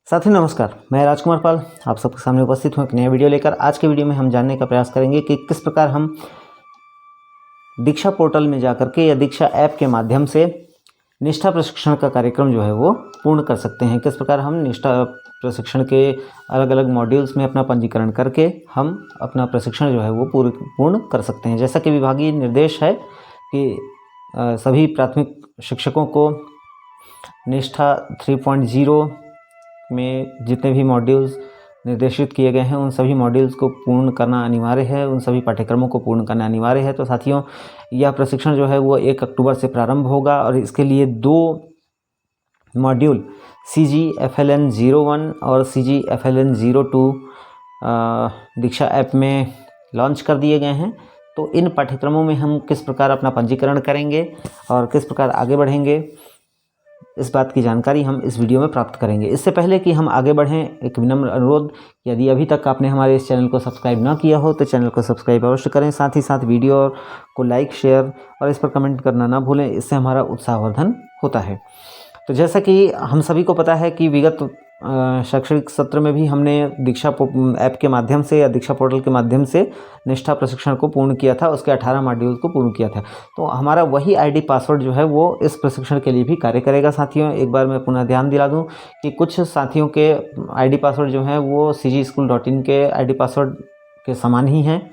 साथियों नमस्कार, मैं राजकुमार पाल आप सबके सामने उपस्थित हूँ एक नया वीडियो लेकर। आज के वीडियो में हम जानने का प्रयास करेंगे कि किस प्रकार हम दीक्षा पोर्टल में जाकर के या दीक्षा ऐप के माध्यम से निष्ठा प्रशिक्षण का कार्यक्रम जो है वो पूर्ण कर सकते हैं। किस प्रकार हम निष्ठा प्रशिक्षण के अलग अलग मॉड्यूल्स में अपना पंजीकरण करके हम अपना प्रशिक्षण जो है वो पूर्ण कर सकते हैं। जैसा कि विभागीय निर्देश है कि सभी प्राथमिक शिक्षकों को निष्ठा 3.0 में जितने भी मॉड्यूल्स निर्देशित किए गए हैं उन सभी मॉड्यूल्स को पूर्ण करना अनिवार्य है, उन सभी पाठ्यक्रमों को पूर्ण करना अनिवार्य है। तो साथियों, यह प्रशिक्षण जो है वो 1 अक्टूबर से प्रारंभ होगा और इसके लिए 2 मॉड्यूल CGFLN 01 और CGFLN 02 दीक्षा ऐप में लॉन्च कर दिए गए हैं। तो इन पाठ्यक्रमों में हम किस प्रकार अपना पंजीकरण करेंगे और किस प्रकार आगे बढ़ेंगे, इस बात की जानकारी हम इस वीडियो में प्राप्त करेंगे। इससे पहले कि हम आगे बढ़ें, एक विनम्र अनुरोध, यदि अभी तक आपने हमारे इस चैनल को सब्सक्राइब ना किया हो तो चैनल को सब्सक्राइब अवश्य करें। साथ ही साथ वीडियो को लाइक, शेयर और इस पर कमेंट करना ना भूलें, इससे हमारा उत्साहवर्धन होता है। तो जैसा कि हम सभी को पता है कि विगत शैक्षणिक सत्र में भी हमने दीक्षा ऐप के माध्यम से या दीक्षा पोर्टल के माध्यम से निष्ठा प्रशिक्षण को पूर्ण किया था, उसके 18 मॉड्यूल को पूर्ण किया था। तो हमारा वही आईडी पासवर्ड जो है वो इस प्रशिक्षण के लिए भी कार्य करेगा। साथियों, एक बार मैं पुनः ध्यान दिला दूं कि कुछ साथियों के आईडी पासवर्ड जो हैं वो cgschool.in के आईडी पासवर्ड के समान ही हैं।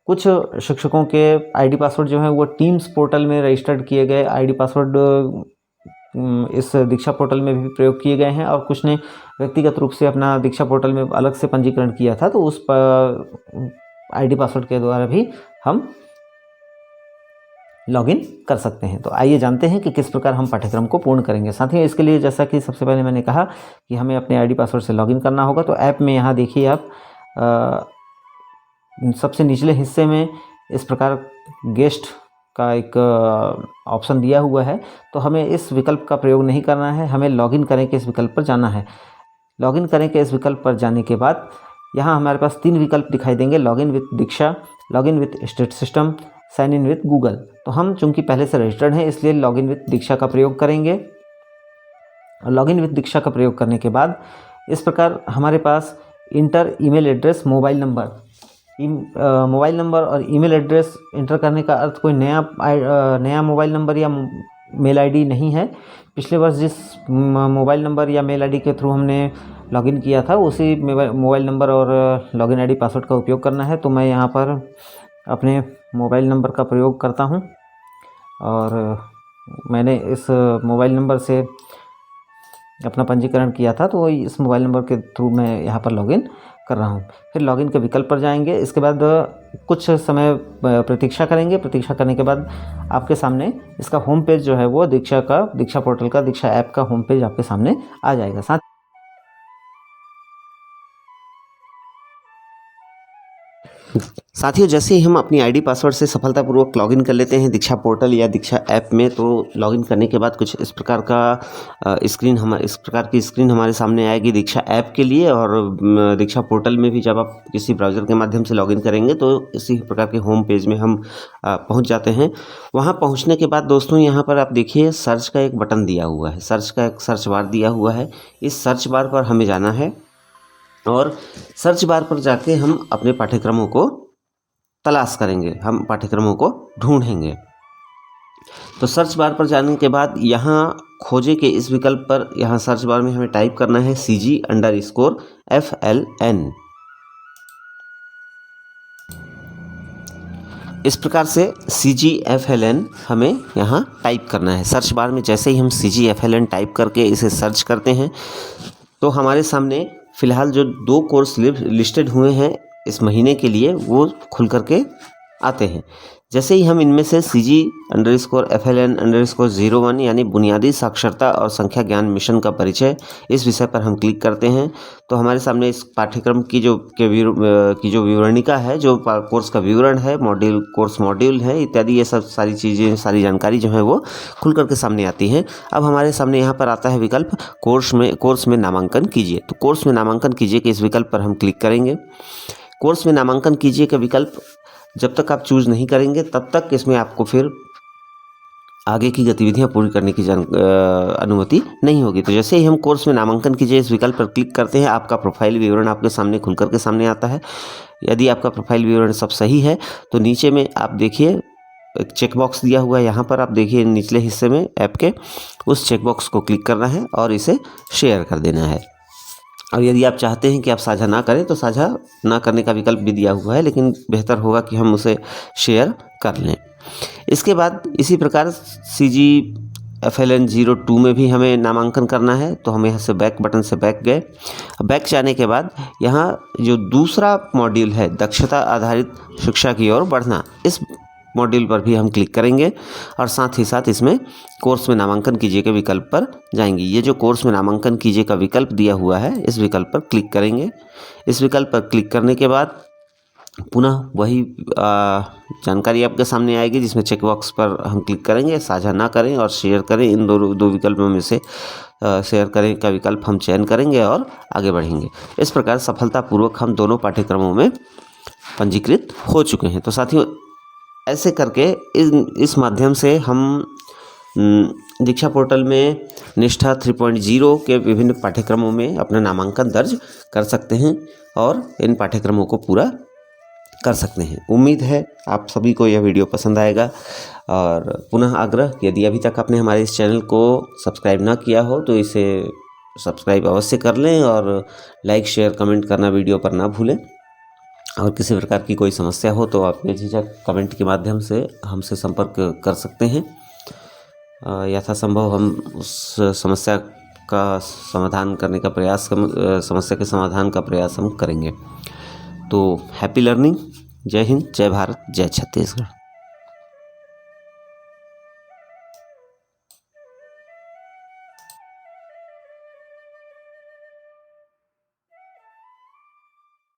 कुछ शिक्षकों के आईडी पासवर्ड जो हैं वो टीम्स पोर्टल में रजिस्टर्ड किए गए आईडी पासवर्ड इस दीक्षा पोर्टल में भी प्रयोग किए गए हैं और कुछ ने व्यक्तिगत रूप से अपना दीक्षा पोर्टल में अलग से पंजीकरण किया था, तो उस आईडी पासवर्ड के द्वारा भी हम लॉगिन कर सकते हैं। तो आइए जानते हैं कि किस प्रकार हम पाठ्यक्रम को पूर्ण करेंगे। साथियों, इसके लिए जैसा कि सबसे पहले मैंने कहा कि हमें अपने आईडी पासवर्ड से लॉगिन करना होगा। तो ऐप में यहाँ देखिए आप सबसे निचले हिस्से में इस प्रकार गेस्ट का एक ऑप्शन दिया हुआ है। तो हमें इस विकल्प का प्रयोग नहीं करना है, हमें लॉगिन करें के इस विकल्प पर जाना है। लॉगिन करें के इस विकल्प पर जाने के बाद यहाँ हमारे पास 3 विकल्प दिखाई देंगे: login with Diksha, login with state system, sign in with Google. तो हम चूंकि पहले से रजिस्टर्ड हैं इसलिए लॉगिन विथ दीक्षा का प्रयोग करेंगे। लॉगिन विथ दीक्षा का प्रयोग करने के बाद इस प्रकार हमारे पास enter email address, mobile number और ईमेल एड्रेस इंटर करने का अर्थ कोई नया मोबाइल नंबर या मेल आईडी नहीं है। पिछले वर्ष जिस मोबाइल नंबर या मेल आईडी के थ्रू हमने लॉगिन किया था उसी मोबाइल नंबर और लॉगिन आईडी पासवर्ड का उपयोग करना है। तो मैं यहाँ पर अपने मोबाइल नंबर का प्रयोग करता हूँ और मैंने इस मोबाइल नंबर से अपना पंजीकरण किया था, तो इस मोबाइल नंबर के थ्रू मैं यहाँ पर लॉगिन कर रहा हूँ। फिर लॉगिन के विकल्प पर जाएंगे। इसके बाद कुछ समय प्रतीक्षा करेंगे। प्रतीक्षा करने के बाद आपके सामने इसका होम पेज जो है वो दीक्षा पोर्टल का, दीक्षा ऐप का होम पेज आपके सामने आ जाएगा। साथियों, जैसे ही हम अपनी आईडी पासवर्ड से सफलतापूर्वक लॉगिन कर लेते हैं दीक्षा पोर्टल या दीक्षा ऐप में, तो लॉगिन करने के बाद कुछ इस प्रकार की स्क्रीन हमारे सामने आएगी दीक्षा ऐप के लिए। और दीक्षा पोर्टल में भी जब आप किसी ब्राउज़र के माध्यम से लॉगिन करेंगे तो इसी प्रकार के होम पेज में हम पहुंच जाते हैं। वहां पहुंचने के बाद दोस्तों यहाँ पर आप देखिए सर्च का एक बटन दिया हुआ है, सर्च बार दिया हुआ है। इस सर्च बार पर हमें जाना है और सर्च बार पर जाके हम अपने पाठ्यक्रमों को तलाश करेंगे, हम पाठ्यक्रमों को ढूंढेंगे। तो सर्च बार पर जाने के बाद यहाँ खोजे के इस विकल्प पर यहाँ सर्च बार में हमें टाइप करना है CG_FLN। इस प्रकार से CGFLN हमें यहाँ टाइप करना है। सर्च बार में जैसे ही हम CGFLN टाइप करके इसे सर्च करते हैं तो हमारे सामने फ़िलहाल जो 2 कोर्स लिस्टेड हुए हैं इस महीने के लिए वो खुल करके आते हैं। जैसे ही हम इनमें से CG_FLN_01 यानी बुनियादी साक्षरता और संख्या ज्ञान मिशन का परिचय, इस विषय पर हम क्लिक करते हैं तो हमारे सामने इस पाठ्यक्रम की जो विवरणिका है, जो कोर्स का विवरण है, कोर्स मॉड्यूल है इत्यादि, ये सब सारी चीज़ें, सारी जानकारी जो है वो खुल करके सामने आती है। अब हमारे सामने यहाँ पर आता है विकल्प कोर्स में नामांकन कीजिए। तो कोर्स में नामांकन कीजिए के इस विकल्प पर हम क्लिक करेंगे। कोर्स में नामांकन कीजिए का विकल्प जब तक आप चूज़ नहीं करेंगे तब तक इसमें आपको फिर आगे की गतिविधियां पूरी करने की अनुमति नहीं होगी। तो जैसे ही हम कोर्स में नामांकन कीजिए इस विकल्प पर क्लिक करते हैं, आपका प्रोफाइल विवरण आपके सामने खुलकर के सामने आता है। यदि आपका प्रोफाइल विवरण सब सही है तो नीचे में आप देखिए एक चेक बॉक्स दिया हुआ है, यहाँ पर आप देखिए निचले हिस्से में ऐप के उस चेक बॉक्स को क्लिक करना है और इसे शेयर कर देना है। और यदि आप चाहते हैं कि आप साझा ना करें तो साझा ना करने का विकल्प भी दिया हुआ है, लेकिन बेहतर होगा कि हम उसे शेयर कर लें। इसके बाद इसी प्रकार CGFLN 02 में भी हमें नामांकन करना है, तो हम यहाँ से बैक बटन से बैक गए। बैक जाने के बाद यहाँ जो दूसरा मॉड्यूल है दक्षता आधारित शिक्षा की ओर बढ़ना, इस मॉड्यूल पर भी हम क्लिक करेंगे और साथ ही साथ इसमें कोर्स में नामांकन कीजिए के विकल्प पर जाएंगे। ये जो कोर्स में नामांकन कीजिए का विकल्प दिया हुआ है इस विकल्प पर क्लिक करेंगे। इस विकल्प पर क्लिक करने के बाद पुनः वही जानकारी आपके सामने आएगी जिसमें चेक बॉक्स पर हम क्लिक करेंगे, साझा ना करें और शेयर करें, इन दो विकल्पों में से शेयर करें का विकल्प हम चयन करेंगे और आगे बढ़ेंगे। इस प्रकार सफलतापूर्वक हम दोनों पाठ्यक्रमों में पंजीकृत हो चुके हैं। तो साथियों, ऐसे करके इस माध्यम से हम दीक्षा पोर्टल में निष्ठा 3.0 के विभिन्न पाठ्यक्रमों में अपना नामांकन दर्ज कर सकते हैं और इन पाठ्यक्रमों को पूरा कर सकते हैं। उम्मीद है आप सभी को यह वीडियो पसंद आएगा और पुनः आग्रह, यदि अभी तक आपने हमारे इस चैनल को सब्सक्राइब ना किया हो तो इसे सब्सक्राइब अवश्य कर लें और लाइक शेयर कमेंट करना वीडियो पर ना भूलें। और किसी प्रकार की कोई समस्या हो तो आप बेझिझक कमेंट के माध्यम से हमसे संपर्क कर सकते हैं। यथासंभव हम उस समस्या का समाधान करने का प्रयास समस्या के समाधान का प्रयास हम करेंगे। तो हैप्पी लर्निंग। जय हिंद, जय भारत, जय छत्तीसगढ़।